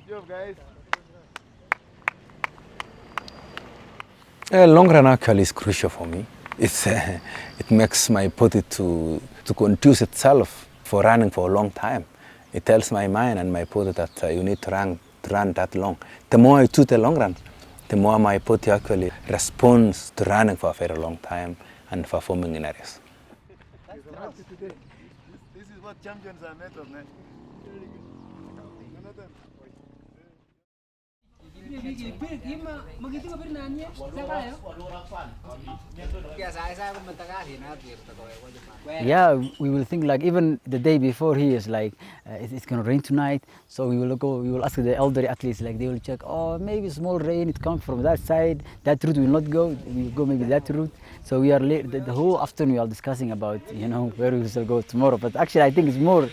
job, guys. Long run actually is crucial for me. It makes my body to conduce itself for running for a long time. It tells my mind and my body that you need to run that long. The more I do the long run, the more my body actually responds to running for a very long time and performing in areas. This is what champions are made of, man. Yeah, we will think like even the day before he is like it's gonna rain tonight, so we will ask the elderly athletes, like they will check, oh maybe small rain, it comes from that side, that route will not go, we will go maybe that route. So we are the whole afternoon we are discussing about where we shall go tomorrow. But actually I think it's more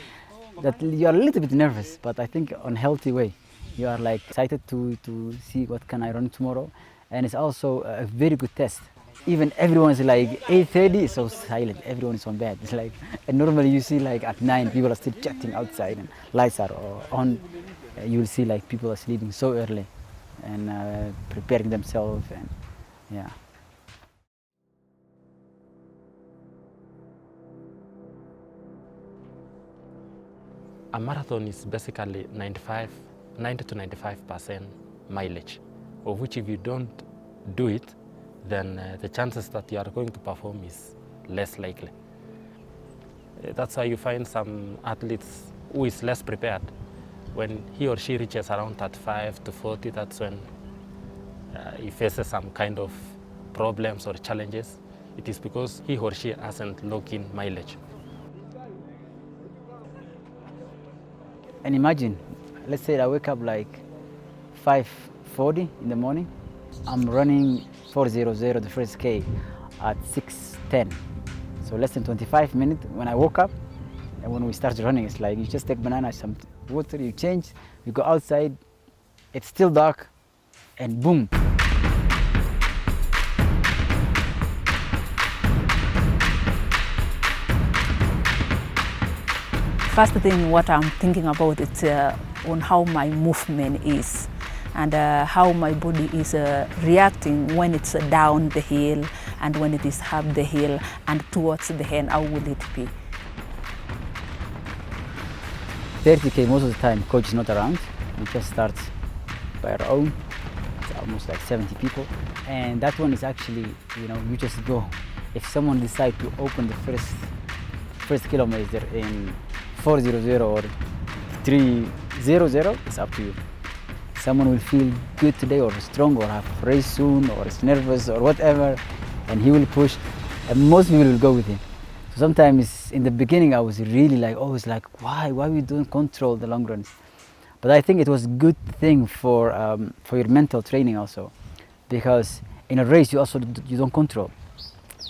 that you are a little bit nervous, but I think on healthy way. You are like excited to see what can I run tomorrow, and it's also a very good test. Even everyone is like 8:30, so silent. Everyone is on bed. It's like, and normally you see like at 9 people are still chatting outside and lights are on. You will see like people are sleeping so early and preparing themselves, and yeah. A marathon is basically 90 to 95% mileage, of which if you don't do it, then the chances that you are going to perform is less likely. That's why you find some athletes who is less prepared. When he or she reaches around 35 to 40, that's when he faces some kind of problems or challenges. It is because he or she hasn't locked in mileage. And imagine, let's say I wake up like 5:40 in the morning. I'm running 4:00 the first K at 6:10. So less than 25 minutes when I woke up, and when we start running, it's like you just take banana, some water, you change, you go outside, it's still dark, and boom. First thing what I'm thinking about is on how my movement is and how my body is reacting when it's down the hill and when it is up the hill and towards the end, how will it be? 30K most of the time coach is not around. We just start by our own. It's almost like 70 people. And that one is actually, you just go. If someone decides to open the first kilometer in 4:00 or 3:00, it's up to you. Someone will feel good today or strong or have race soon or is nervous or whatever, and he will push, and most people will go with him. So sometimes in the beginning I was really always like, why we don't control the long runs? But I think it was a good thing for your mental training also, because in a race you don't control.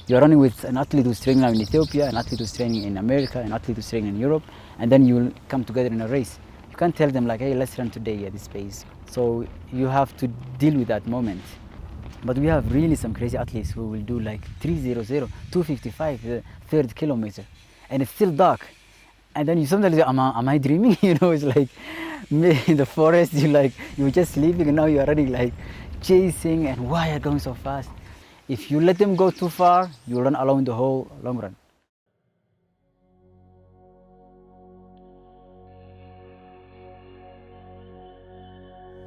You're running with an athlete who's training now in Ethiopia, an athlete who's training in America, an athlete who's training in Europe, and then you will come together in a race. You can't tell them like, hey, let's run today at this pace. So you have to deal with that moment. But we have really some crazy athletes who will do like 3:00, 2:55, the third kilometer, and it's still dark. And then you sometimes say, am I dreaming? It's like in the forest, you were just sleeping and now you are running like chasing, and why are you going so fast? If you let them go too far, you run alone the whole long run.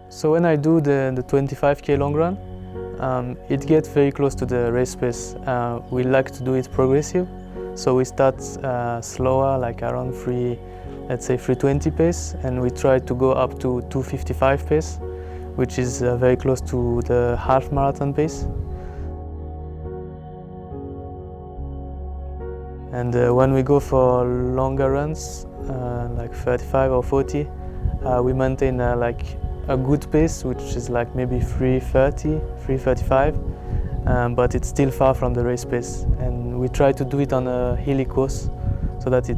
So when I do the 25K long run, it gets very close to the race pace. We like to do it progressive, so we start slower, like around let's say 3:20 pace, and we try to go up to 2:55 pace, which is very close to the half marathon pace. And when we go for longer runs, like 35 or 40, we maintain like a good pace, which is like maybe 3:30, 3:35, but it's still far from the race pace. And we try to do it on a hilly course so that it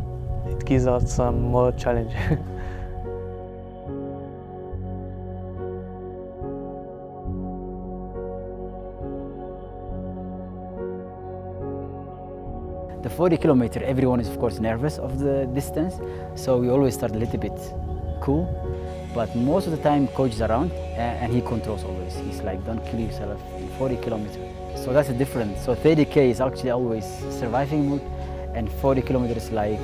gives us some more challenge. The 40 kilometer, everyone is of course nervous of the distance, so we always start a little bit cool. But most of the time, coach is around and he controls always. He's like, don't kill yourself in 40 kilometers. So that's the difference. So 30K is actually always surviving mode, and 40 kilometers like,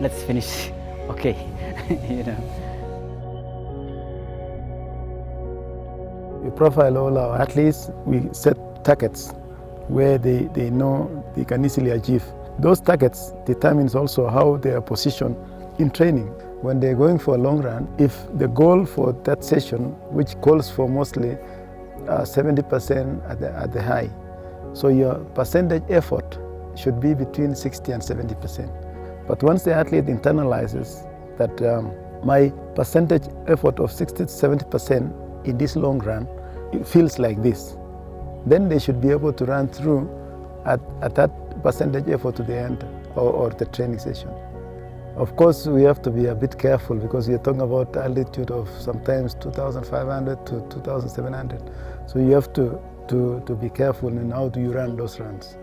let's finish, okay, you know. We profile all our athletes, we set targets where they know they can easily achieve. Those targets determines also how they are positioned in training. When they're going for a long run, if the goal for that session, which calls for mostly 70% at the high, so your percentage effort should be between 60 and 70%. But once the athlete internalizes that my percentage effort of 60 to 70% in this long run, it feels like this, then they should be able to run through at that percentage effort to the end or the training session. Of course, we have to be a bit careful because we are talking about altitude of sometimes 2,500 to 2,700. So you have to be careful in how do you run those runs.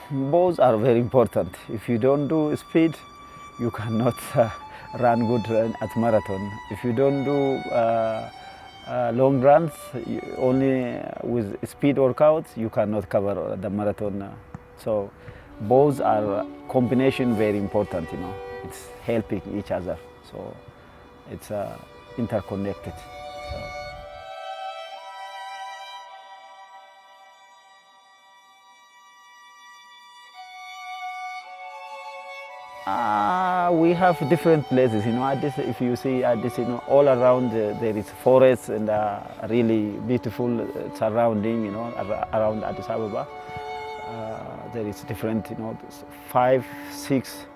Both are very important. If you don't do speed, you cannot run good at marathon. If you don't do long runs, only with speed workouts, you cannot cover the marathon. So both are combination very important, you know. It's helping each other. So it's interconnected. So. We have different places, you know. Addis, if you see Addis, you know, all around there is forests and really beautiful surrounding, you know, around Addis Ababa. There is different, you know, 5, 6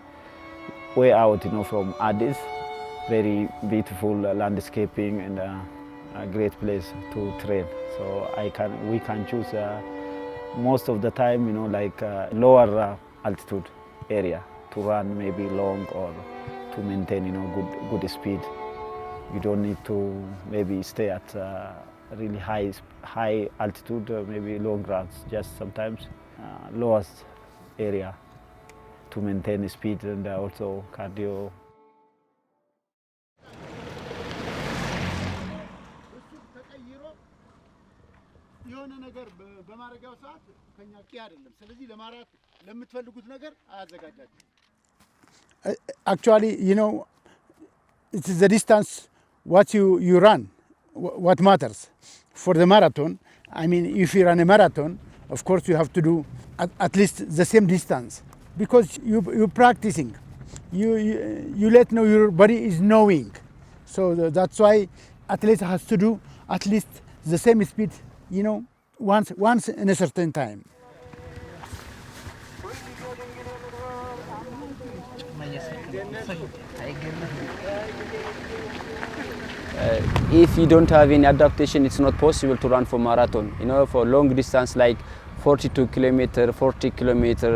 way out, you know, from Addis. Very beautiful landscaping and a great place to train. So we can choose most of the time, you know, like lower altitude area to run maybe long or to maintain, you know, good speed. You don't need to maybe stay at really high altitude, maybe long runs. Just sometimes lowest area to maintain speed and also cardio. የሆነ ነገር በማረጋው ሰዓት ከኛ ቂ አይደለም። ስለዚህ ለምትፈልጉት ነገር አያዘጋጃችሁ። Actually, you know, it is the distance what you run, what matters. For the marathon, I mean, if you run a marathon, of course you have to do at least the same distance because you're practicing. You let know your body is knowing. So that's why athlete has to do at least the same speed, you know, once in a certain time. If you don't have any adaptation, it's not possible to run for marathon. You know, for long distance like 42 kilometer, 40 kilometer,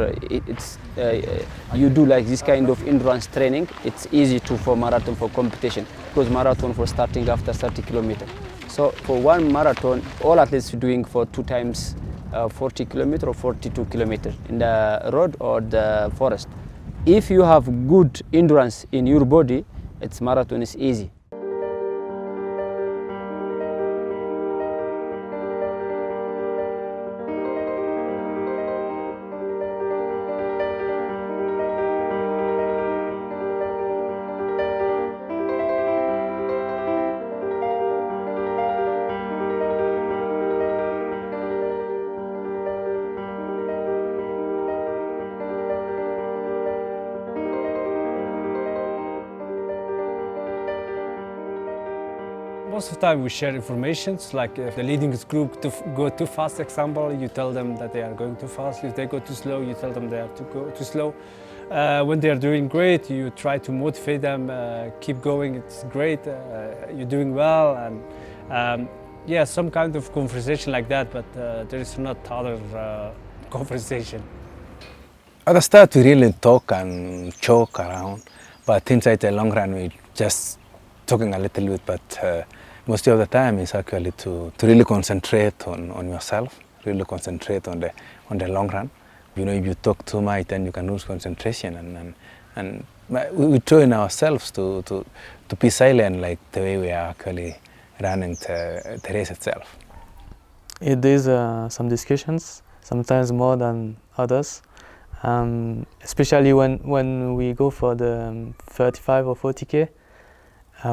you do like this kind of endurance training. It's easy for marathon for competition because marathon for starting after 30 kilometer. So for one marathon, all athletes are doing for 2 times 40 kilometer or 42 kilometer in the road or the forest. If you have good endurance in your body, it's marathon is easy. Most of the time we share information, like if the leading group to go too fast, example, you tell them that they are going too fast. If they go too slow, you tell them they are to go too slow. When they are doing great, you try to motivate them, keep going, it's great, you're doing well, and yeah, some kind of conversation like that, but there is not other conversation. At the start we really talk and joke around, But inside the long run, we just talking a little bit, but most of the time is actually to really concentrate on yourself, really concentrate on the long run. You know, if you talk too much, then you can lose concentration, and we train ourselves to be silent, like the way we are actually running the race itself. It is some discussions, sometimes more than others, especially when we go for the 35 or 40K.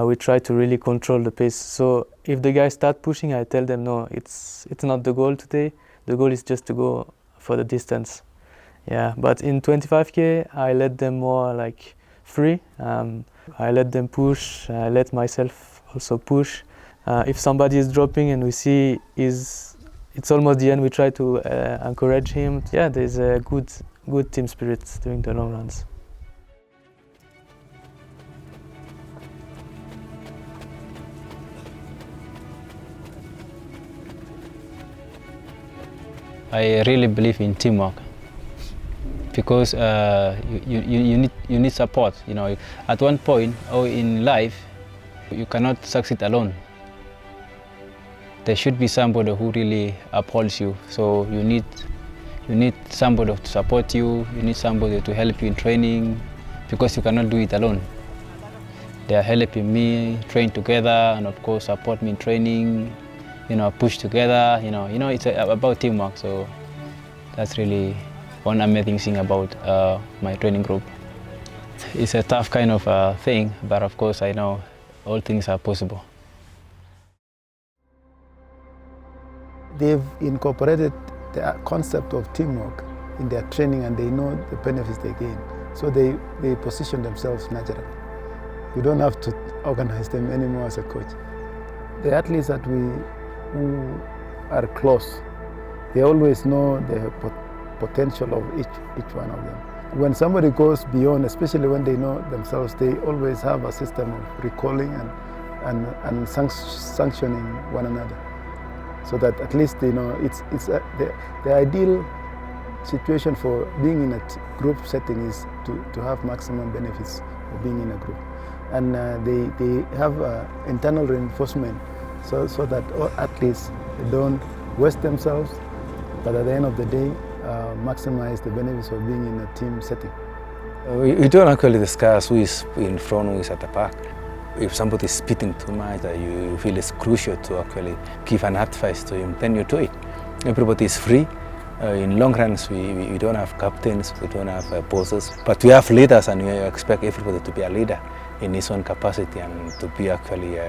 We try to really control the pace. So if the guys start pushing, I tell them, no, it's not the goal today. The goal is just to go for the distance. Yeah, but in 25K, I let them more like free. I let them push. I let myself also push. If somebody is dropping and we see it's almost the end, we try to encourage him. Yeah, there's a good team spirit during the long runs. I really believe in teamwork because you need support. You know, at one point or in life, you cannot succeed alone. There should be somebody who really upholds you. So you need somebody to support you. You need somebody to help you in training because you cannot do it alone. They are helping me train together and of course support me in training. You know, push together. You know, it's about teamwork. So that's really one amazing thing about my training group. It's a tough kind of thing, but of course I know all things are possible. They've incorporated the concept of teamwork in their training, and they know the benefits they gain. So they position themselves naturally. You don't have to organize them anymore as a coach. The athletes that who are close, they always know the potential of each one of them. When somebody goes beyond, especially when they know themselves, they always have a system of recalling and sanctioning one another, so that at least they know it's the ideal situation for being in a group setting is to have maximum benefits of being in a group, and they have internal reinforcement. So that all athletes don't waste themselves, but at the end of the day, maximize the benefits of being in a team setting. We don't actually discuss who is in front, who is at the back. If somebody is speeding too much, that you feel it's crucial to actually give an advice to him, then you do it. Everybody is free. In long runs, we don't have captains, we don't have bosses, but we have leaders, and we expect everybody to be a leader in his own capacity and to be actually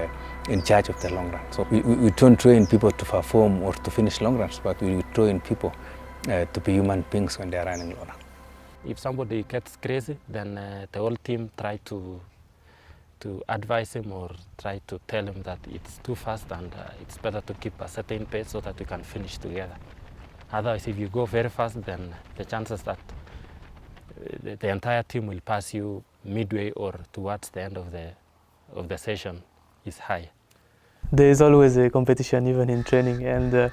in charge of the long run. So we don't train people to perform or to finish long runs, but we train people to be human beings when they are running long run. If somebody gets crazy, then the whole team try to advise him or try to tell him that it's too fast and it's better to keep a certain pace so that we can finish together. Otherwise, if you go very fast, then the chances that the entire team will pass you midway or towards the end of the session is high. There is always a competition even in training, and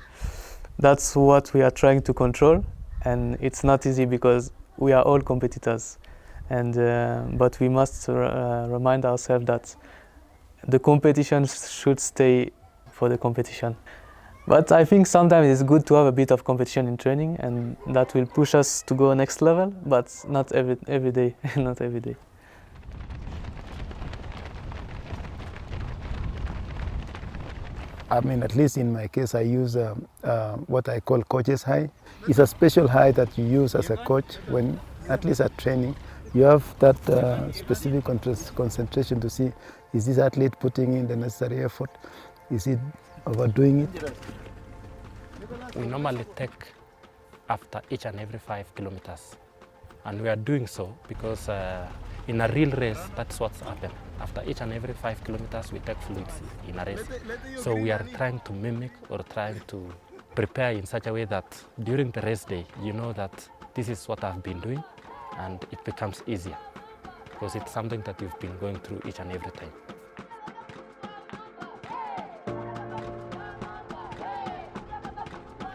that's what we are trying to control, and it's not easy because we are all competitors, and but we must remind ourselves that the competition should stay for the competition. But I think sometimes it's good to have a bit of competition in training, and that will push us to go next level, but not every day, not every day. I mean, at least in my case, I use what I call coach's high. It's a special high that you use as a coach when, at least at training, you have that specific concentration to see, is this athlete putting in the necessary effort? Is he overdoing it? We normally take after each and every 5 kilometers. And we are doing so because in a real race, that's what's happened. After each and every 5 kilometers, we take fluids in a race. So we are trying to mimic or trying to prepare in such a way that during the race day, you know that this is what I've been doing, and it becomes easier because it's something that you've been going through each and every time.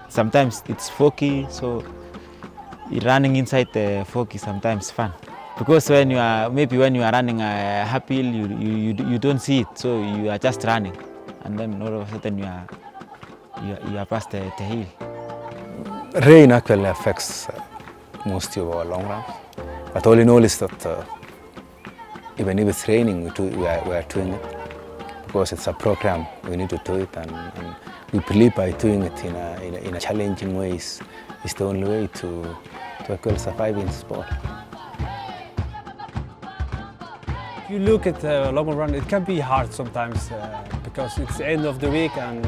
Sometimes it's foggy, so running inside the fog is sometimes fun. Because when you are running a half hill, you don't see it, so you are just running, and then all of a sudden you are past the hill. Rain actually affects most of our long runs, but all in all is that even if it's raining, we are doing it because it's a program. We need to do it, and we believe by doing it in a challenging ways is the only way to actually survive in sport. If you look at the long run, it can be hard sometimes because it's the end of the week and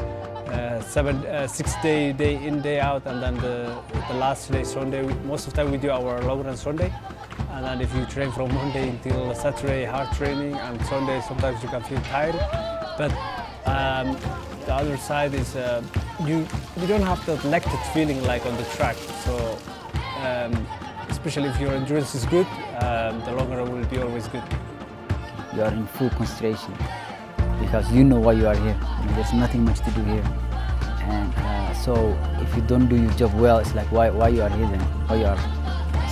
6 day in, day out, and then the last day Sunday. Most of the time we do our long run Sunday, and then if you train from Monday until Saturday, hard training, and Sunday sometimes you can feel tired. But the other side is you don't have that elected feeling like on the track. So especially if your endurance is good, the long run will be always good. You are in full concentration because you know why you are here. There's nothing much to do here, and so if you don't do your job well, it's like why you are here then? Why you are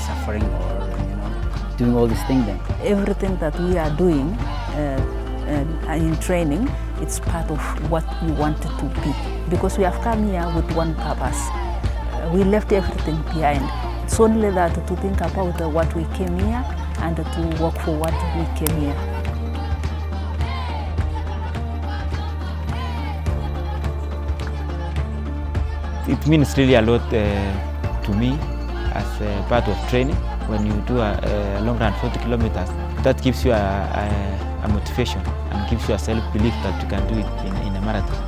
suffering or doing all these things then? Everything that we are doing in training, it's part of what we wanted to be, because we have come here with one purpose. We left everything behind. It's only that to think about what we came here and to work for what we came here. It means really a lot to me as a part of training. When you do a long run 40 kilometers, that gives you a motivation and gives you a self-belief that you can do it in a marathon.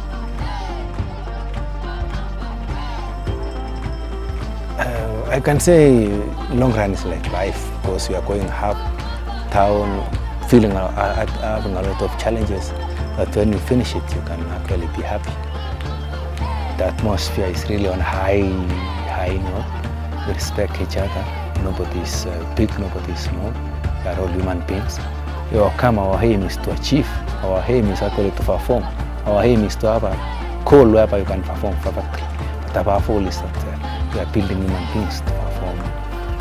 I can say long run is like life, because you are going up, down, having a lot of challenges, but when you finish it, you can actually be happy. The atmosphere is really on high note. We respect each other. Nobody is big, nobody is small. We are all human beings. Our aim is to achieve. Our aim is actually to perform. Our aim is to have a goal whereby you can perform perfectly. But above all is that we are building human beings to perform,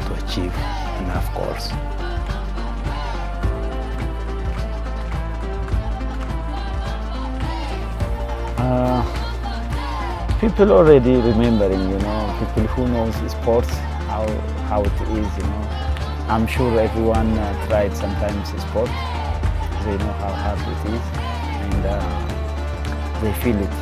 to achieve, and have goals. People already remembering, people who knows sports, how it is, I'm sure everyone tried sometimes sport. They know how hard it is, and they feel it.